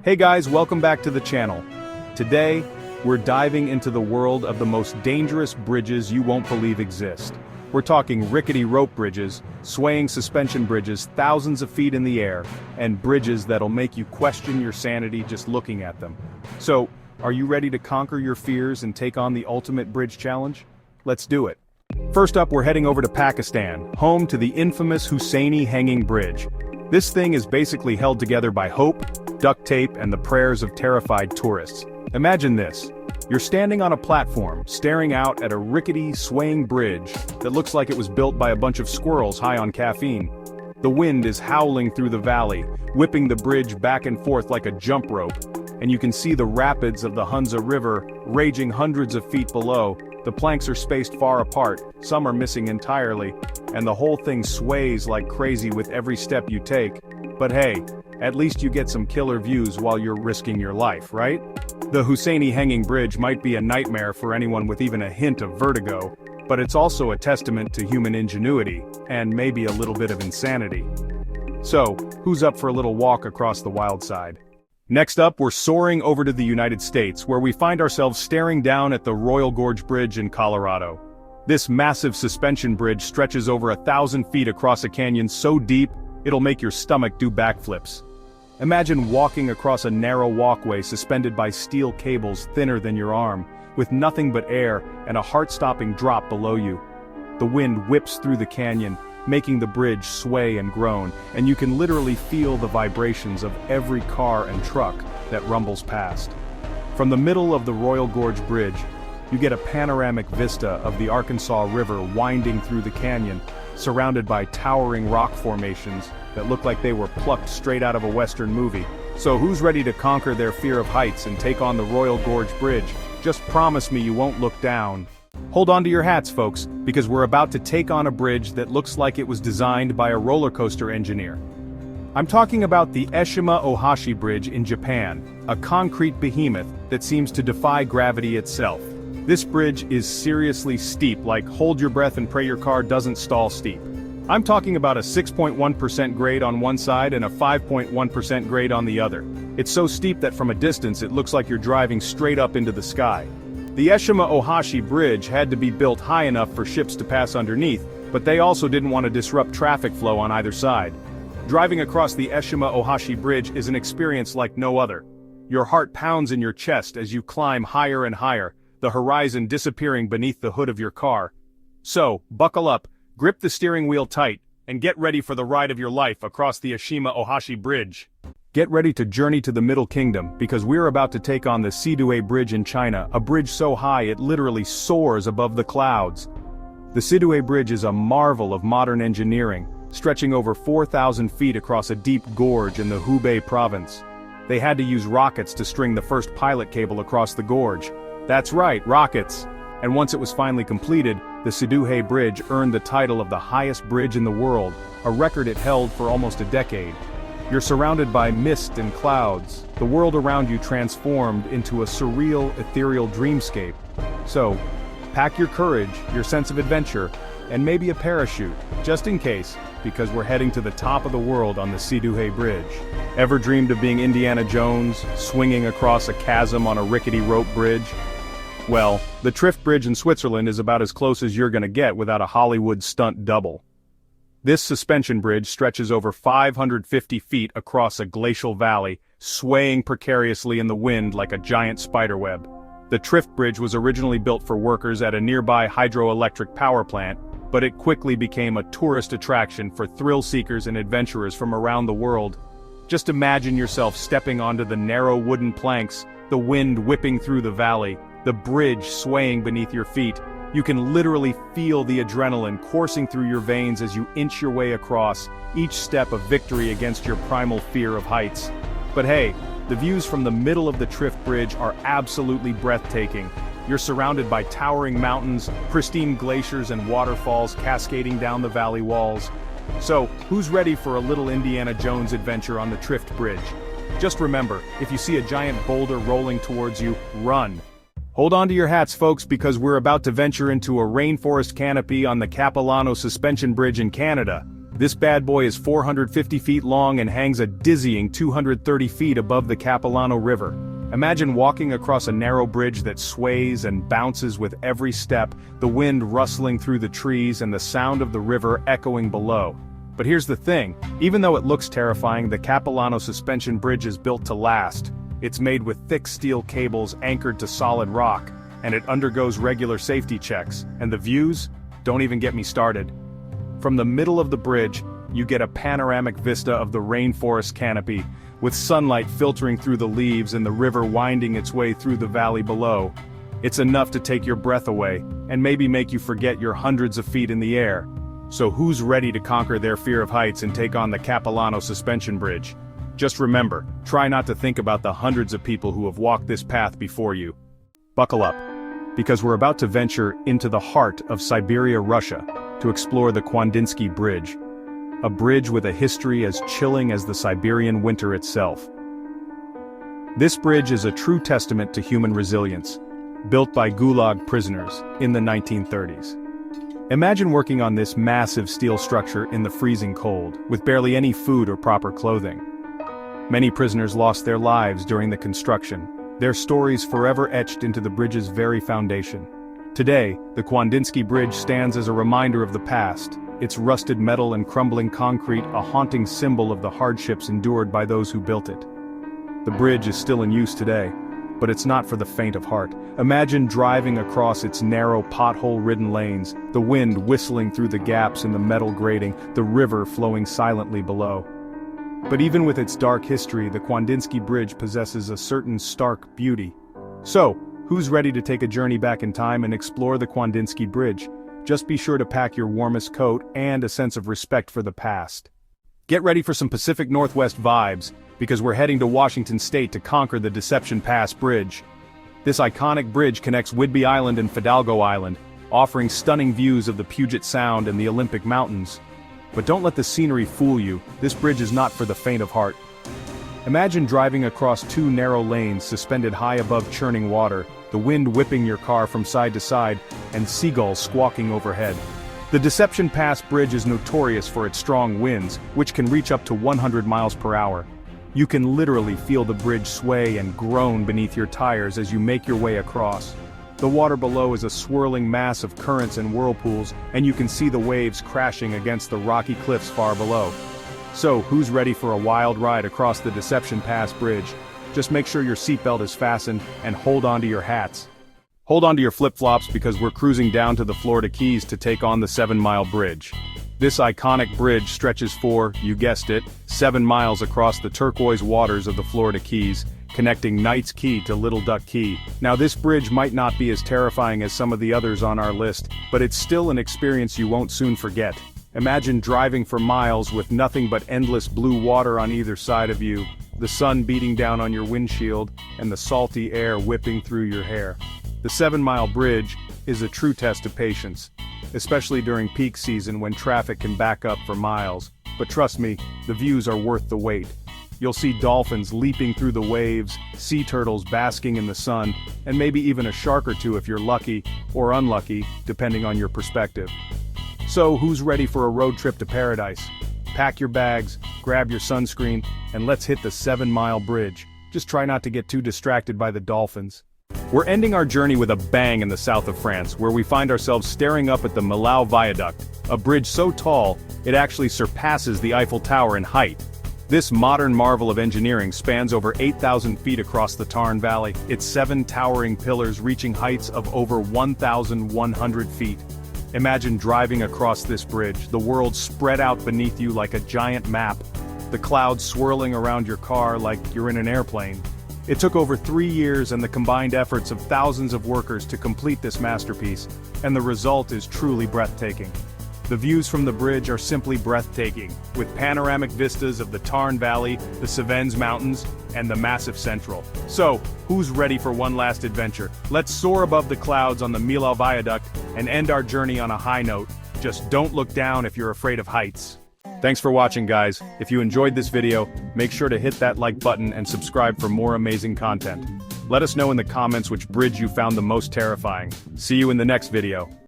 Hey guys, welcome back to the channel. Today, we're diving into the world of the most dangerous bridges you won't believe exist. We're talking rickety rope bridges, swaying suspension bridges thousands of feet in the air, and bridges that'll make you question your sanity just looking at them. So, are you ready to conquer your fears and take on the ultimate bridge challenge? Let's do it. First up, we're heading over to Pakistan, home to the infamous Hussaini Hanging Bridge. This thing is basically held together by hope, duct tape, and the prayers of terrified tourists. Imagine this. You're standing on a platform, staring out at a rickety, swaying bridge that looks like it was built by a bunch of squirrels high on caffeine. The wind is howling through the valley, whipping the bridge back and forth like a jump rope, and you can see the rapids of the Hunza River raging hundreds of feet below. The planks are spaced far apart, some are missing entirely, and the whole thing sways like crazy with every step you take. But hey, at least you get some killer views while you're risking your life, right? The Hussaini Hanging Bridge might be a nightmare for anyone with even a hint of vertigo, but it's also a testament to human ingenuity, and maybe a little bit of insanity. So, who's up for a little walk across the wild side? Next up, we're soaring over to the United States, where we find ourselves staring down at the Royal Gorge Bridge in Colorado. This massive suspension bridge stretches over 1,000 feet across a canyon so deep, it'll make your stomach do backflips. Imagine walking across a narrow walkway suspended by steel cables thinner than your arm, with nothing but air and a heart-stopping drop below you. The wind whips through the canyon, making the bridge sway and groan, and you can literally feel the vibrations of every car and truck that rumbles past. From the middle of the Royal Gorge Bridge, you get a panoramic vista of the Arkansas River winding through the canyon, surrounded by towering rock formations that look like they were plucked straight out of a Western movie. So who's ready to conquer their fear of heights and take on the Royal Gorge Bridge? Just promise me you won't look down. Hold on to your hats, folks, because we're about to take on a bridge that looks like it was designed by a roller coaster engineer. I'm talking about the Eshima Ohashi Bridge in Japan, a concrete behemoth that seems to defy gravity itself. This bridge is seriously steep, like hold your breath and pray your car doesn't stall steep. I'm talking about a 6.1% grade on one side and a 5.1% grade on the other. It's so steep that from a distance it looks like you're driving straight up into the sky. The Eshima Ohashi Bridge had to be built high enough for ships to pass underneath, but they also didn't want to disrupt traffic flow on either side. Driving across the Eshima Ohashi Bridge is an experience like no other. Your heart pounds in your chest as you climb higher and higher, the horizon disappearing beneath the hood of your car. So, buckle up, grip the steering wheel tight, and get ready for the ride of your life across the Eshima Ohashi Bridge. Get ready to journey to the Middle Kingdom, because we're about to take on the Sidue Bridge in China, a bridge so high it literally soars above the clouds. The Sidue Bridge is a marvel of modern engineering, stretching over 4,000 feet across a deep gorge in the Hubei province. They had to use rockets to string the first pilot cable across the gorge. That's right, rockets! And once it was finally completed, the Sidue Bridge earned the title of the highest bridge in the world, a record it held for almost a decade. You're surrounded by mist and clouds, the world around you transformed into a surreal, ethereal dreamscape. So, pack your courage, your sense of adventure, and maybe a parachute, just in case, because we're heading to the top of the world on the Sidue Bridge. Ever dreamed of being Indiana Jones, swinging across a chasm on a rickety rope bridge? Well, the Trift Bridge in Switzerland is about as close as you're gonna get without a Hollywood stunt double. This suspension bridge stretches over 550 feet across a glacial valley, swaying precariously in the wind like a giant spiderweb. The Trift Bridge was originally built for workers at a nearby hydroelectric power plant, but it quickly became a tourist attraction for thrill-seekers and adventurers from around the world. Just imagine yourself stepping onto the narrow wooden planks, the wind whipping through the valley, the bridge swaying beneath your feet. You can literally feel the adrenaline coursing through your veins as you inch your way across, each step a victory against your primal fear of heights. But hey, the views from the middle of the Trift Bridge are absolutely breathtaking. You're surrounded by towering mountains, pristine glaciers and waterfalls cascading down the valley walls. So, who's ready for a little Indiana Jones adventure on the Trift Bridge? Just remember, if you see a giant boulder rolling towards you, run. Hold on to your hats, folks, because we're about to venture into a rainforest canopy on the Capilano Suspension Bridge in Canada. This bad boy is 450 feet long and hangs a dizzying 230 feet above the Capilano River. Imagine walking across a narrow bridge that sways and bounces with every step, the wind rustling through the trees and the sound of the river echoing below. But here's the thing, even though it looks terrifying, the Capilano suspension bridge is built to last. It's made with thick steel cables anchored to solid rock, and it undergoes regular safety checks, and the views? Don't even get me started. From the middle of the bridge, you get a panoramic vista of the rainforest canopy, with sunlight filtering through the leaves and the river winding its way through the valley below. It's enough to take your breath away, and maybe make you forget you're hundreds of feet in the air. So who's ready to conquer their fear of heights and take on the Capilano suspension bridge? Just remember, try not to think about the hundreds of people who have walked this path before you. Buckle up, because we're about to venture into the heart of Siberia, Russia, to explore the Kwandinsky Bridge. A bridge with a history as chilling as the Siberian winter itself. This bridge is a true testament to human resilience, built by Gulag prisoners in the 1930s. Imagine working on this massive steel structure in the freezing cold, with barely any food or proper clothing. Many prisoners lost their lives during the construction, their stories forever etched into the bridge's very foundation. Today, the Kwandinsky Bridge stands as a reminder of the past, its rusted metal and crumbling concrete a haunting symbol of the hardships endured by those who built it. The bridge is still in use today, but it's not for the faint of heart. Imagine driving across its narrow, pothole-ridden lanes, the wind whistling through the gaps in the metal grating, the river flowing silently below. But even with its dark history, the Kwandinsky Bridge possesses a certain stark beauty. So, who's ready to take a journey back in time and explore the Kwandinsky Bridge? Just be sure to pack your warmest coat and a sense of respect for the past. Get ready for some Pacific Northwest vibes, because we're heading to Washington State to conquer the Deception Pass Bridge. This iconic bridge connects Whidbey Island and Fidalgo Island, offering stunning views of the Puget Sound and the Olympic Mountains. But don't let the scenery fool you, this bridge is not for the faint of heart. Imagine driving across two narrow lanes suspended high above churning water, the wind whipping your car from side to side, and seagulls squawking overhead. The Deception Pass Bridge is notorious for its strong winds, which can reach up to 100 miles per hour. You can literally feel the bridge sway and groan beneath your tires as you make your way across. The water below is a swirling mass of currents and whirlpools, and you can see the waves crashing against the rocky cliffs far below. So, who's ready for a wild ride across the Deception Pass Bridge? Just make sure your seatbelt is fastened and hold on to your hats. Hold on to your flip-flops because we're cruising down to the Florida Keys to take on the 7-mile bridge. This iconic bridge stretches for, you guessed it, 7 miles across the turquoise waters of the Florida Keys, connecting Knights Key to Little Duck Key. Now this bridge might not be as terrifying as some of the others on our list, but it's still an experience you won't soon forget. Imagine driving for miles with nothing but endless blue water on either side of you, the sun beating down on your windshield, and the salty air whipping through your hair. The 7-mile bridge is a true test of patience, especially during peak season when traffic can back up for miles. But trust me, the views are worth the wait. You'll see dolphins leaping through the waves, sea turtles basking in the sun, and maybe even a shark or two if you're lucky, or unlucky, depending on your perspective. So, who's ready for a road trip to paradise? Pack your bags, grab your sunscreen, and let's hit the 7-mile bridge. Just try not to get too distracted by the dolphins. We're ending our journey with a bang in the south of France, where we find ourselves staring up at the Millau Viaduct, a bridge so tall, it actually surpasses the Eiffel Tower in height. This modern marvel of engineering spans over 8,000 feet across the Tarn Valley, its 7 towering pillars reaching heights of over 1,100 feet. Imagine driving across this bridge, the world spread out beneath you like a giant map, the clouds swirling around your car like you're in an airplane. It took over 3 years and the combined efforts of thousands of workers to complete this masterpiece, and the result is truly breathtaking. The views from the bridge are simply breathtaking, with panoramic vistas of the Tarn Valley, the Cevennes Mountains, and the massive Central. So, who's ready for one last adventure? Let's soar above the clouds on the Millau Viaduct and end our journey on a high note. Just don't look down if you're afraid of heights. Thanks for watching, guys. If you enjoyed this video, make sure to hit that like button and subscribe for more amazing content. Let us know in the comments which bridge you found the most terrifying. See you in the next video.